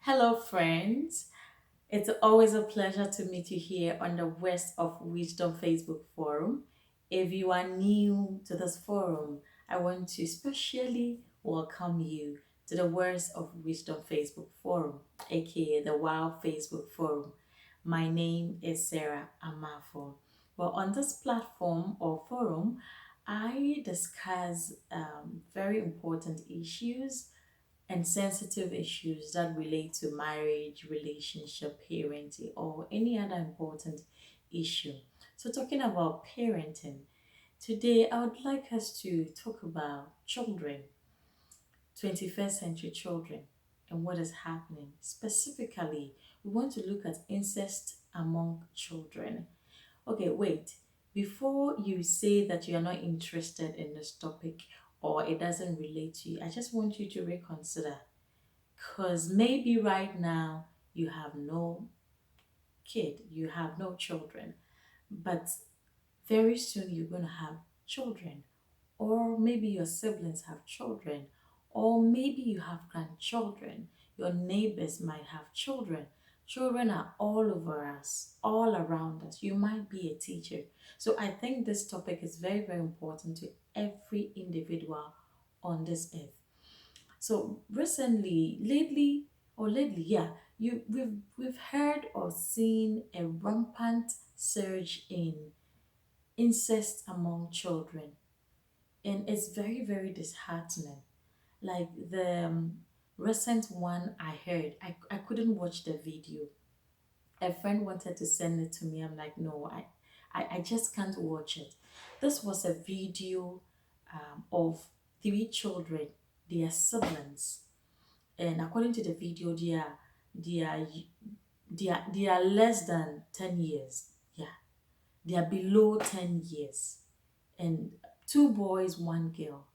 Hello, friends. It's always a pleasure to meet you here on the West of Wisdom Facebook forum. If you are new to this forum, I want to specially welcome you to the Words of Wisdom Facebook forum, aka the Wow Facebook forum. My name is Sarah Amafo. Well, on this platform or forum, I discuss very important issues and sensitive issues that relate to marriage, relationship, parenting, or any other important issue. So, talking about parenting, today I would like us to talk about children, 21st century children, and what is happening. Specifically, we want to look at incest among children. Okay, wait. Before you say that you are not interested in this topic or it doesn't relate to you, I just want you to reconsider because maybe right now you have no kid, you have no children, but very soon you're going to have children. Or maybe your siblings have children. Or maybe you have grandchildren. Your neighbors might have children. Children are all over us, all around us. You might be a teacher. So I think this topic is very, very important to every individual on this earth. So recently, yeah, we've heard or seen a rampant surge in incest among children, and it's very, very disheartening. Like the recent one I heard, I couldn't watch the video. A friend wanted to send it to me. I'm like, no, I just can't watch it. This was a video of three children, their siblings, and according to the video they are they are less than 10 years. Yeah, they are below 10 years, and two boys, one girl.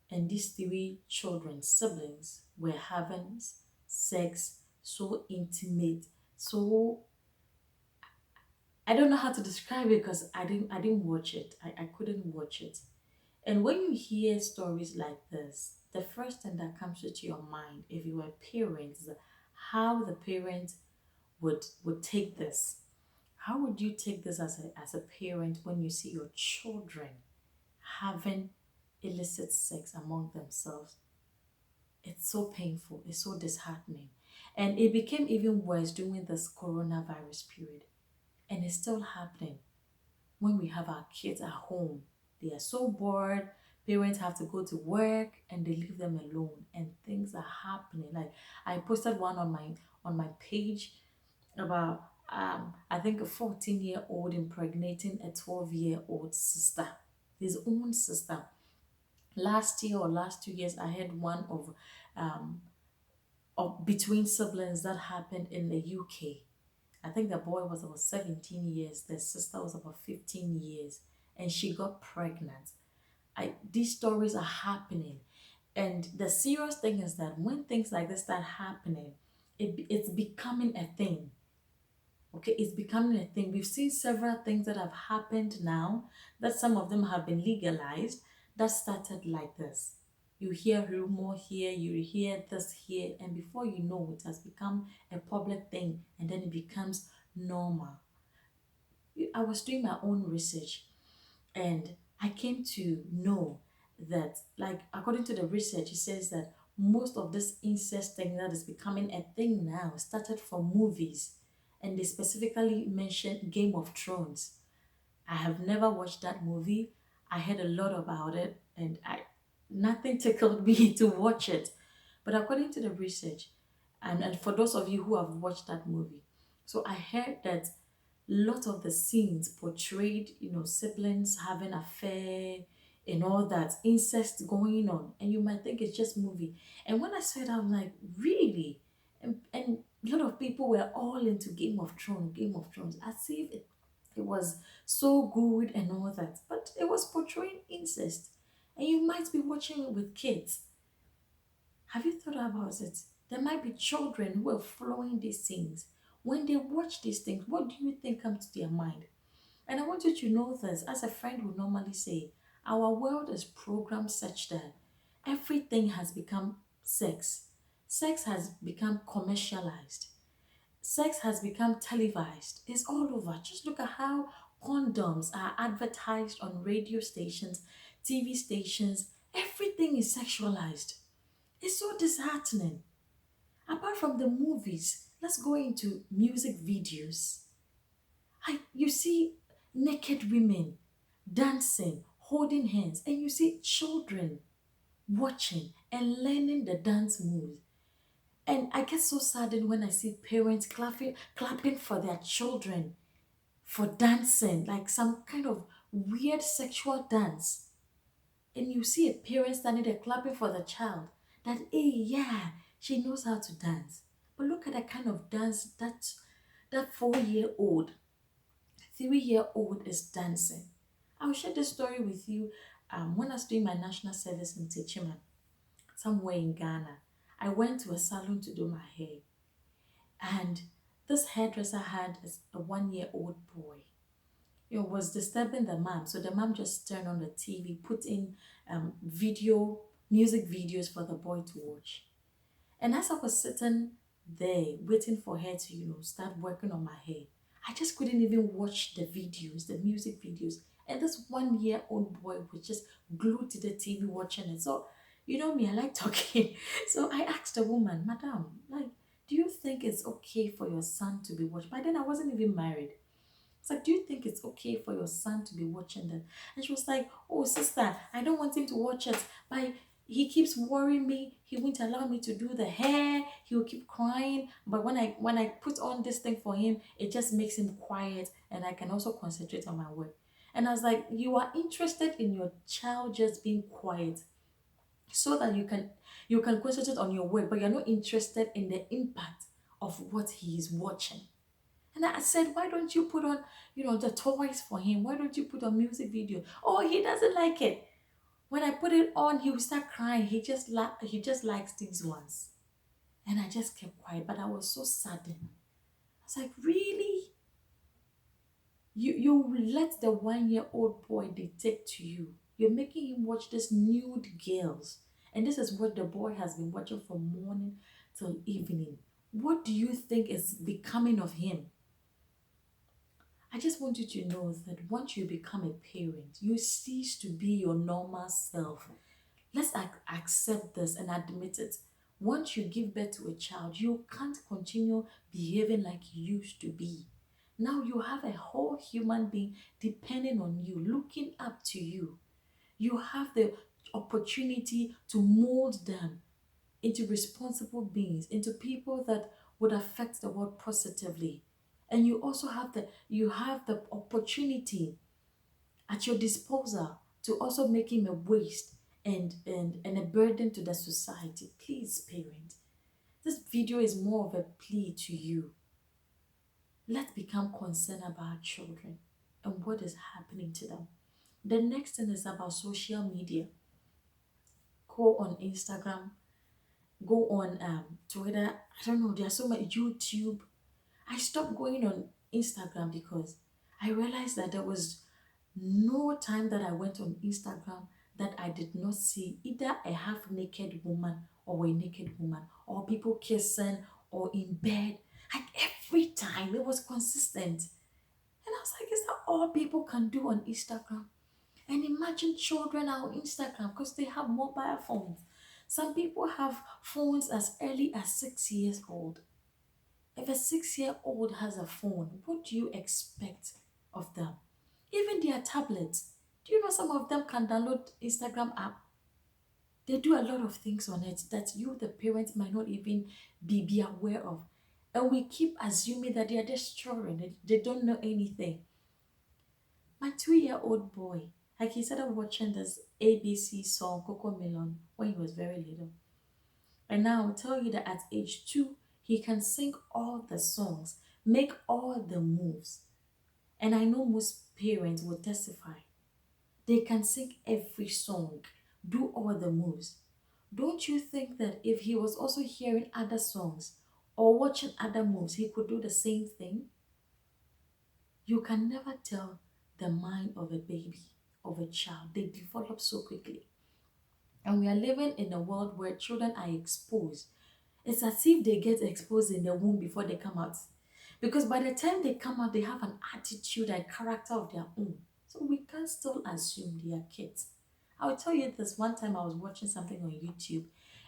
And these three children, siblings, were having sex so intimate, so I don't know how to describe it because I didn't watch it. I couldn't watch it. And when you hear stories like this, the first thing that comes to your mind, if you were parents, is how the parent would take this. How would you take this as a parent when you see your children having illicit sex among themselves? It's so painful, it's so disheartening. And it became even worse during this coronavirus period. And it's still happening when we have our kids at home. They are so bored. Parents have to go to work and they leave them alone, and things are happening. Like I posted one on my page about I think a 14-year-old impregnating a 12-year-old sister, his own sister. Last year or last 2 years, I had one um of between siblings that happened in the UK. I think the boy was about 17 years, the sister was about 15 years, and she got pregnant. These stories are happening. And the serious thing is that when things like this start happening, it's becoming a thing. Okay, it's becoming a thing. We've seen several things that have happened now, that some of them have been legalized, that started like this. You hear rumor here, you hear this here, and before you know it has become a public thing, and then it becomes normal. I was doing my own research, and I came to know that, like, according to the research, it says that most of this incest thing that is becoming a thing now started from movies, and they specifically mentioned Game of Thrones. I have never watched that movie. I heard a lot about it, and I nothing tickled me to watch it. But according to the research, and for those of you who have watched that movie, so I heard that lot of the scenes portrayed, siblings having affair and all that, incest going on, and you might think it's just movie. And when I saw it, I'm like, really? And a lot of people were all into Game of Thrones, as if it was so good and all that. But it was portraying incest. And you might be watching it with kids. Have you thought about it? There might be children who are following these things. When they watch these things, what do you think comes to their mind? And I want you to know this, as a friend would normally say, our world is programmed such that everything has become sex. Sex has become commercialized. Sex has become televised. It's all over. Just look at how condoms are advertised on radio stations, TV stations. Everything is sexualized. It's so disheartening. Apart from the movies, let's go into music videos. You see naked women dancing, holding hands, and you see children watching and learning the dance moves. And I get so saddened when I see parents clapping for their children for dancing, like some kind of weird sexual dance. And you see a parent standing there clapping for the child that, hey, yeah, she knows how to dance. But look at the kind of dance that 4-year-old, 3-year-old is dancing. I'll share this story with you. When I was doing my national service in Techiman, somewhere in Ghana, I went to a salon to do my hair. And this hairdresser had a 1-year-old boy. It was disturbing the mom. So the mom just turned on the TV, put in music videos for the boy to watch. And as I was sitting there waiting for her to, start working on my hair, I just couldn't even watch the videos, the music videos. And this 1-year-old boy was just glued to the TV watching it. So, you know me, I like talking. So I asked the woman, Madam, like, do you think it's okay for your son to be watched? By then I wasn't even married. It's like, do you think it's okay for your son to be watching that? And she was like, oh, sister, I don't want him to watch it. But he keeps worrying me. He won't allow me to do the hair. He will keep crying. But when I put on this thing for him, it just makes him quiet and I can also concentrate on my work. And I was like, you are interested in your child just being quiet so that you can concentrate on your work, but you're not interested in the impact of what he is watching. And I said, why don't you put on, the toys for him? Why don't you put on music video? Oh, he doesn't like it. When I put it on, he will start crying. He just likes these ones. And I just kept quiet, but I was so saddened. I was like, really? You let the 1-year-old boy dictate to you. You're making him watch these nude girls. And this is what the boy has been watching from morning till evening. What do you think is becoming of him? I just want you to know that once you become a parent, you cease to be your normal self. Let's accept this and admit it. Once you give birth to a child, you can't continue behaving like you used to be. Now you have a whole human being depending on you, looking up to you. You have the opportunity to mold them into responsible beings, into people that would affect the world positively. And you have the opportunity at your disposal to also make him a waste and a burden to the society. Please, parent, this video is more of a plea to you. Let's become concerned about children and what is happening to them. The next thing is about social media. Go on Instagram, go on Twitter. I don't know, there's so much YouTube. I stopped going on Instagram because I realized that there was no time that I went on Instagram that I did not see either a half naked woman or a naked woman or people kissing or in bed. Like every time it was consistent. And I was like, is that all people can do on Instagram? And imagine children are on Instagram because they have mobile phones. Some people have phones as early as 6 years old. If a 6-year-old has a phone, what do you expect of them? Even their tablets. Do you know some of them can download Instagram app? They do a lot of things on it that you, the parents, might not even be aware of. And we keep assuming that they are just children. They don't know anything. My 2-year-old boy, like he started watching this ABC song, Coco Melon, when he was very little. And now I'll tell you that at age 2, he can sing all the songs, make all the moves. And I know most parents will testify. They can sing every song, do all the moves. Don't you think that if he was also hearing other songs or watching other moves, he could do the same thing? You can never tell the mind of a baby, of a child. They develop so quickly. And we are living in a world where children are exposed. It's as if they get exposed in the womb before they come out. Because by the time they come out, they have an attitude and character of their own. So we can still assume they are kids. I will tell you this one time I was watching something on YouTube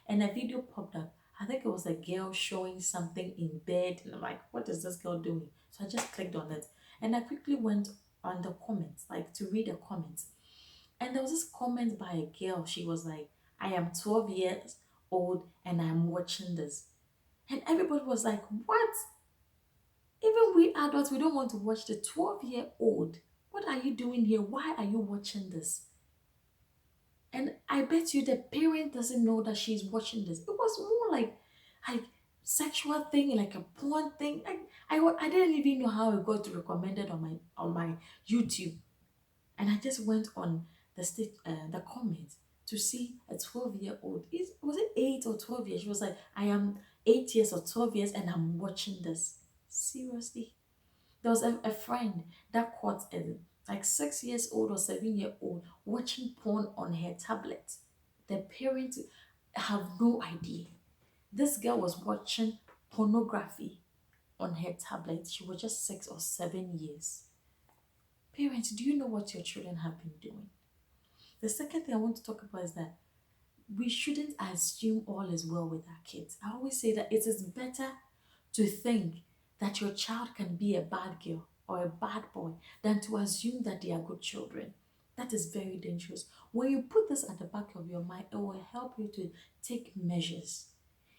and a video popped up. I think it was a girl showing something in bed. And I'm like, what is this girl doing? So I just clicked on it. And I quickly went on the comments, like to read the comments. And there was this comment by a girl. She was like, I am 12 years old and I'm watching this. And everybody was like, what? Even we adults, we don't want to watch the 12-year-old. What are you doing here? Why are you watching this? And I bet you the parent doesn't know that she's watching this. It was more like sexual thing, like a porn thing. I didn't even know how it got recommended on my YouTube. And I just went on the comments to see a 12-year-old. Was it 8 or 12 years? She was like, I am 8 years or 12 years and I'm watching this. Seriously. There was a friend that caught a like 6 years old or 7 year old watching porn on her tablet. The parents have no idea. This girl was watching pornography on her tablet. She was just 6 or 7 years. Parents, do you know what your children have been doing? The second thing I want to talk about is that we shouldn't assume all is well with our kids. I always say that it is better to think that your child can be a bad girl or a bad boy than to assume that they are good children. That is very dangerous. When you put this at the back of your mind, it will help you to take measures.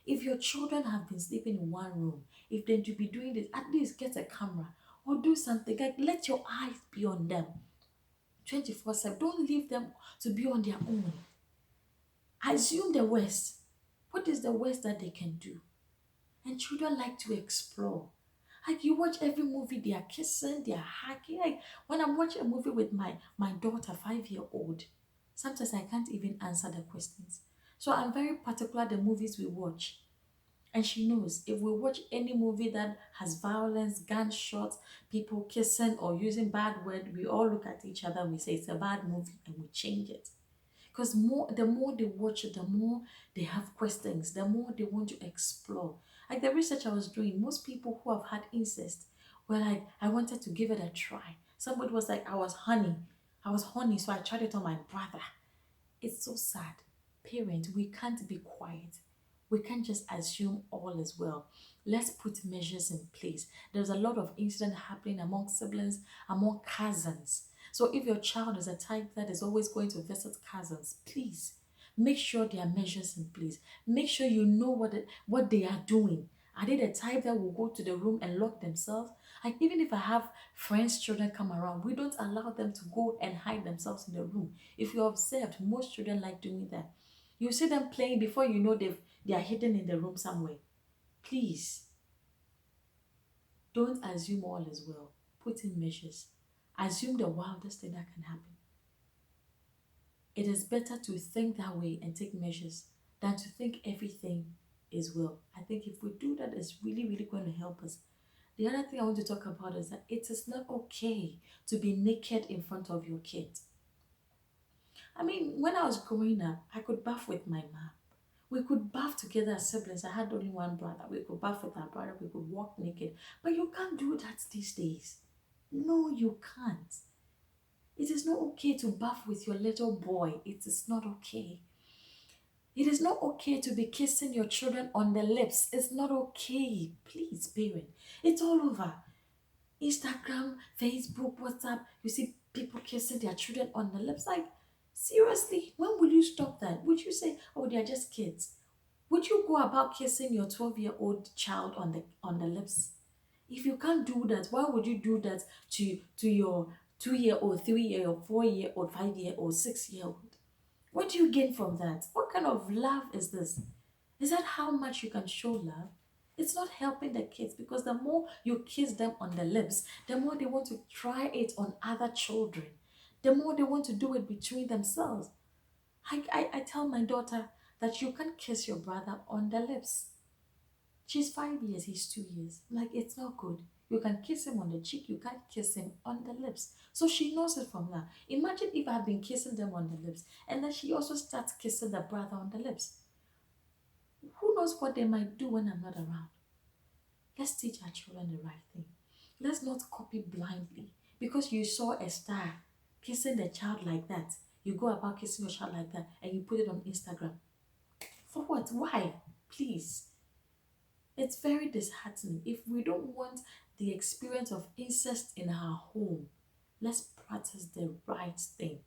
If your children have been sleeping in one room, if they to be doing this, at least get a camera or do something. Like let your eyes be on them 24/7. Don't leave them to be on their own. Assume the worst. What is the worst that they can do? And children like to explore. Like you watch every movie, they are kissing, they are hugging. Like when I'm watching a movie with my daughter, 5 year old, sometimes I can't even answer the questions. So I'm very particular the movies we watch. And she knows if we watch any movie that has violence, gunshots, people kissing or using bad words, we all look at each other and we say it's a bad movie and we change it. Because the more they watch it, the more they have questions, the more they want to explore. Like the research I was doing, most people who have had incest were like, I wanted to give it a try. Somebody was like, I was honey, so I tried it on my brother. It's so sad. Parents, we can't be quiet. We can't just assume all is well. Let's put measures in place. There's a lot of incident happening among siblings, among cousins. So if your child is a type that is always going to visit cousins, please make sure there are measures in place. Make sure you know what they are doing. Are they the type that will go to the room and lock themselves? Like even if I have friends' children come around, we don't allow them to go and hide themselves in the room. If you observed, most children like doing that. You see them playing before you know they are hidden in the room somewhere. Please don't assume all is well. Put in measures. Assume the wildest thing that can happen. It is better to think that way and take measures than to think everything is well. I think if we do that, it's really, really going to help us. The other thing I want to talk about is that it is not okay to be naked in front of your kids. I mean, when I was growing up, I could bath with my mom. We could bath together as siblings. I had only one brother. We could bath with our brother. We could walk naked. But you can't do that these days. No, you can't. It is not okay to bath with your little boy. It is not okay. It is not okay to be kissing your children on the lips. It's not okay. Please, parent. It's all over. Instagram, Facebook, WhatsApp. You see people kissing their children on the lips. Like, seriously, when will you stop that? Would you say, oh, they're just kids? Would you go about kissing your 12-year-old child on the lips? If you can't do that, why would you do that to your 2 year old, 3 year old, 4 year old, 5 year old, 6 year old? What do you gain from that? What kind of love is this? Is that how much you can show love? It's not helping the kids because the more you kiss them on the lips, the more they want to try it on other children. The more they want to do it between themselves. I tell my daughter that you can kiss your brother on the lips. She's 5 years, he's 2 years. Like, it's not good. You can kiss him on the cheek, you can't kiss him on the lips. So she knows it from now. Imagine if I've been kissing them on the lips and then she also starts kissing the brother on the lips. Who knows what they might do when I'm not around? Let's teach our children the right thing. Let's not copy blindly. Because you saw a star kissing the child like that, you go about kissing your child like that and you put it on Instagram. For what? Why? Please. It's very disheartening. If we don't want the experience of incest in our home, let's practice the right thing.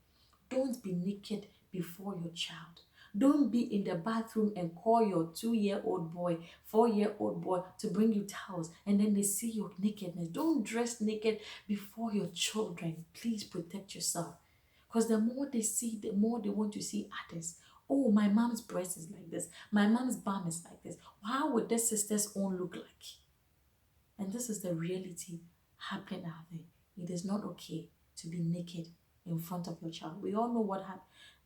Don't be naked before your child. Don't be in the bathroom and call your 2-year-old boy, 4-year-old boy to bring you towels and then they see your nakedness. Don't dress naked before your children. Please protect yourself. Because the more they see, the more they want to see others. Oh, my mom's breast is like this. My mom's bum is like this. How would their sister's own look like? And this is the reality happening out there. It is not okay to be naked in front of your child. We all know what happened.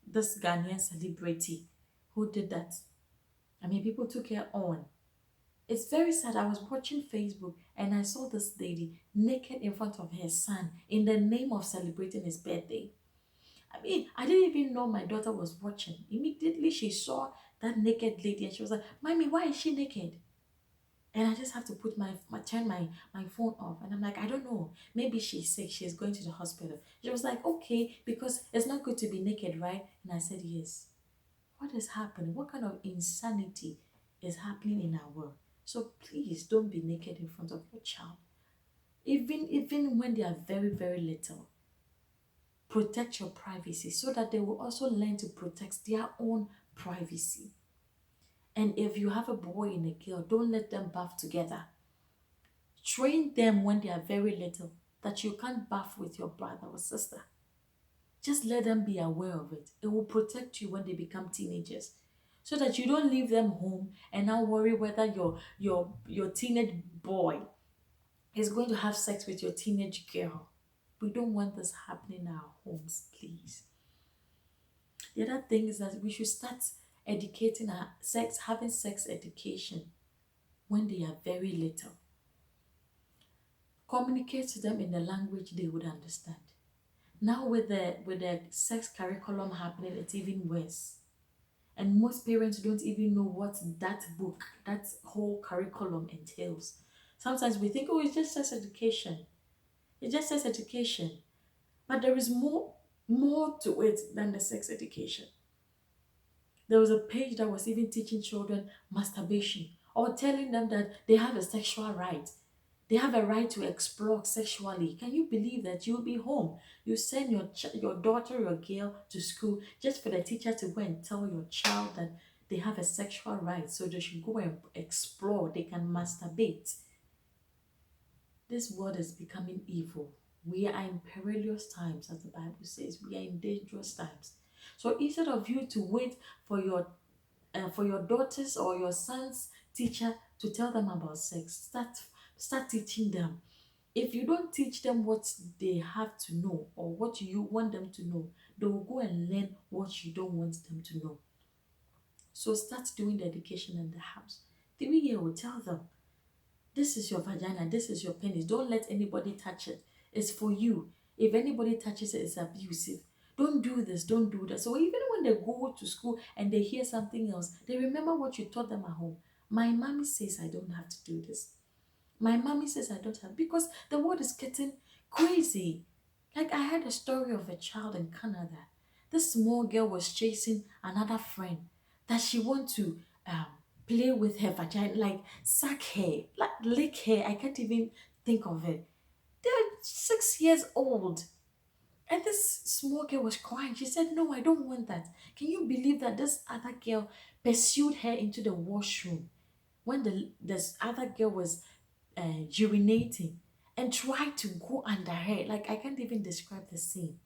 This Ghanaian celebrity who did that. I mean, people took her on. It's very sad. I was watching Facebook and I saw this lady naked in front of her son in the name of celebrating his birthday. I mean, I didn't even know my daughter was watching. Immediately she saw that naked lady and she was like, Mommy, why is she naked? And I just have to put turn my phone off. And I'm like, I don't know. Maybe she's sick. She's going to the hospital. She was like, okay, because it's not good to be naked, right? And I said, yes. What is happening? What kind of insanity is happening in our world? So please don't be naked in front of your child. Even when they are very, very little, protect your privacy so that they will also learn to protect their own privacy. And if you have a boy and a girl, don't let them bath together. Train them when they are very little that you can't bath with your brother or sister. Just let them be aware of it. It will protect you when they become teenagers. So that you don't leave them home and now worry whether your teenage boy is going to have sex with your teenage girl. We don't want this happening in our homes, please. The other thing is that we should start educating our sex, having sex education when they are very little. Communicate to them in the language they would understand. Now with the sex curriculum happening, it's even worse. And most parents don't even know what that book, that whole curriculum entails. Sometimes we think, oh, it's just sex education. It's just sex education. But there is more to it than the sex education. There was a page that was even teaching children masturbation or telling them that they have a sexual right. They have a right to explore sexually. Can you believe that you'll be home? You send your daughter or girl to school just for the teacher to go and tell your child that they have a sexual right, so they should go and explore. They can masturbate. This world is becoming evil. We are in perilous times, as the Bible says. We are in dangerous times. So instead of you to wait for your daughters or your son's teacher to tell them about sex, start teaching them. If you don't teach them what they have to know or what you want them to know, they will go and learn what you don't want them to know. So start doing the education in the house. 3 year old, tell them, this is your vagina, this is your penis. Don't let anybody touch it. It's for you. If anybody touches it, it's abusive. Don't do this, don't do that. So even when they go to school and they hear something else, they remember what you taught them at home. My mommy says I don't have to do this. My mommy says I don't have, because the world is getting crazy. Like I heard a story of a child in Canada. This small girl was chasing another friend that she want to play with her vagina, like suck her, like lick her. I can't even think of it. They're 6 years old. And this small girl was crying. She said, no, I don't want that. Can you believe that this other girl pursued her into the washroom when this other girl was urinating and tried to go under her? Like, I can't even describe the scene.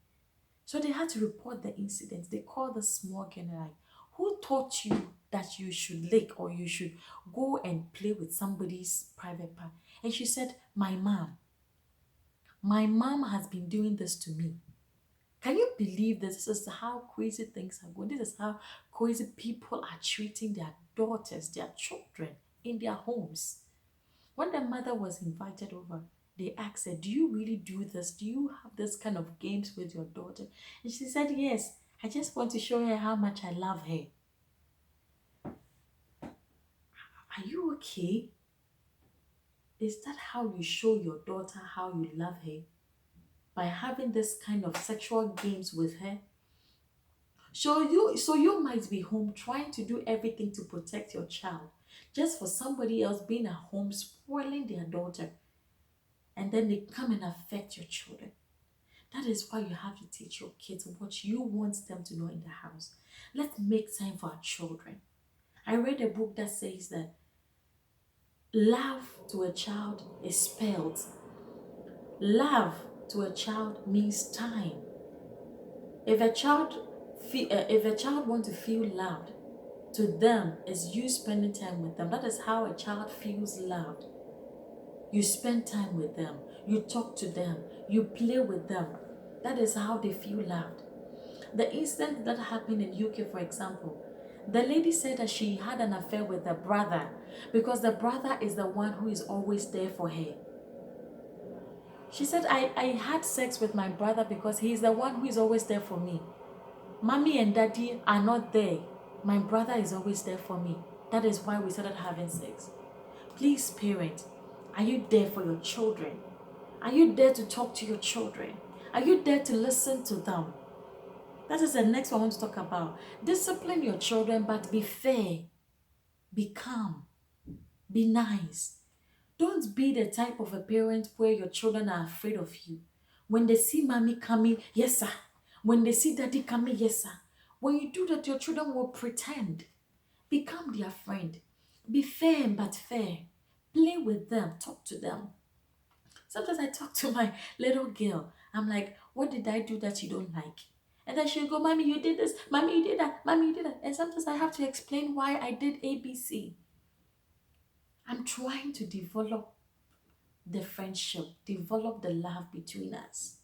So they had to report the incident. They called the small girl and they're like, who taught you that you should lick or you should go and play with somebody's private part? And she said, my mom. My mom has been doing this to me. Can you believe this? This is how crazy things are going. This is how crazy people are treating their daughters, their children in their homes. When the mother was invited over, they asked her, do you really do this? Do you have this kind of games with your daughter? And she said, yes. I just want to show her how much I love her. Are you okay? Is that how you show your daughter how you love her? By having this kind of sexual games with her? So you might be home trying to do everything to protect your child, just for somebody else being at home spoiling their daughter, and then they come and affect your children. That is why you have to teach your kids what you want them to know in the house. Let's make time for our children. I read a book that says that love to a child is spelled. Love to a child means time. If a child want to feel loved, to them is you spending time with them. That is how a child feels loved. You spend time with them, you talk to them, you play with them. That is how they feel loved. The incident that happened in UK, for example, the lady said that she had an affair with the brother because the brother is the one who is always there for her. She said, I had sex with my brother because he is the one who is always there for me. Mommy and daddy are not there. My brother is always there for me. That is why we started having sex. Please, parents, are you there for your children? Are you there to talk to your children? Are you there to listen to them? That is the next one I want to talk about. Discipline your children, but be fair, be calm, be nice. Don't be the type of a parent where your children are afraid of you. When they see mommy coming, yes sir. When they see daddy coming, yes sir. When you do that, your children will pretend. Become their friend. Be firm but fair. Play with them, talk to them. Sometimes I talk to my little girl. I'm like, what did I do that you don't like? And then she'll go, Mommy, you did this. Mommy, you did that. Mommy, you did that. And sometimes I have to explain why I did ABC. I'm trying to develop the friendship, develop the love between us.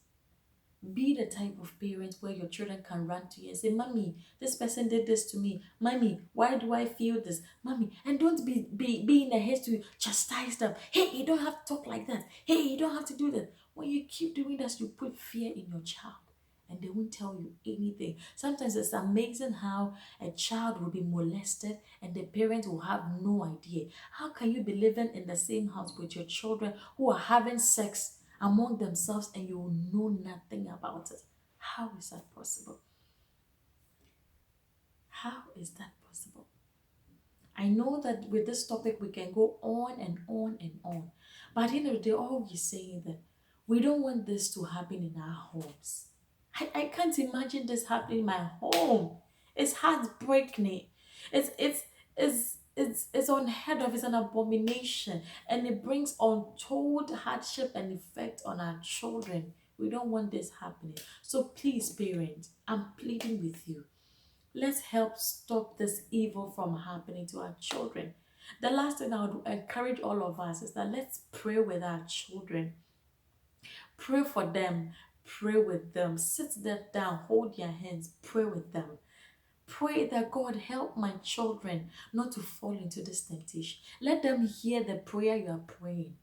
Be the type of parent where your children can run to you and say, Mommy, this person did this to me. Mommy, why do I feel this? Mommy, and don't be in a haste to chastise them. Hey, you don't have to talk like that. Hey, you don't have to do that. When you keep doing that, you put fear in your child and they won't tell you anything. Sometimes it's amazing how a child will be molested and the parent will have no idea. How can you be living in the same house with your children who are having sex among themselves and you will know nothing about it? How is that possible? How is that possible? I know that with this topic we can go on and on and on. But at the end of the day, all we're saying that we don't want this to happen in our homes. I can't imagine this happening in my home. It's heartbreaking. It's unheard of. It's an abomination, and it brings untold hardship and effect on our children. We don't want this happening. So please, parents, I'm pleading with you. Let's help stop this evil from happening to our children. The last thing I would encourage all of us is that let's pray with our children. Pray for them. Pray with them. Sit them down. Hold their hands. Pray with them. Pray that God help my children not to fall into this temptation. Let them hear the prayer you are praying.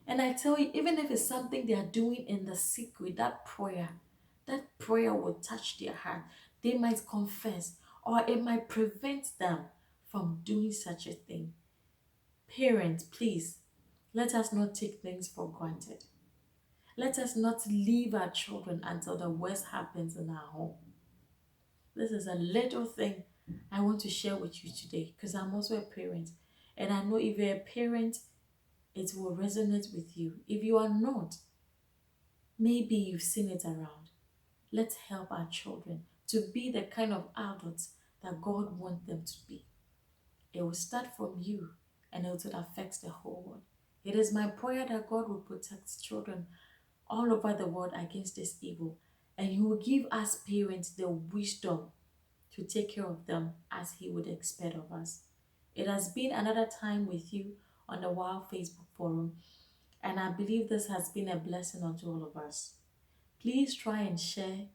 And I tell you, even if it's something they are doing in the secret, that prayer will touch their heart. They might confess, or it might prevent them from doing such a thing. Parents, please, let us not take things for granted. Let us not leave our children until the worst happens in our home. This is a little thing I want to share with you today because I'm also a parent. And I know if you're a parent, it will resonate with you. If you are not, maybe you've seen it around. Let's help our children to be the kind of adults that God wants them to be. It will start from you and it will affect the whole world. It is my prayer that God will protect children all over the world against this evil, and He will give us parents the wisdom to take care of them as He would expect of us. It has been another time with you on the Wild Facebook Forum, and I believe this has been a blessing unto all of us. Please try and share,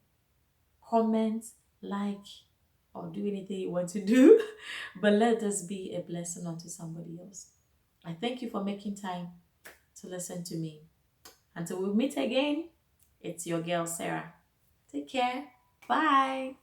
comment, like, or do anything you want to do, but let this be a blessing unto somebody else. I thank you for making time to listen to me. Until we meet again, it's your girl Sarah. Take care. Bye.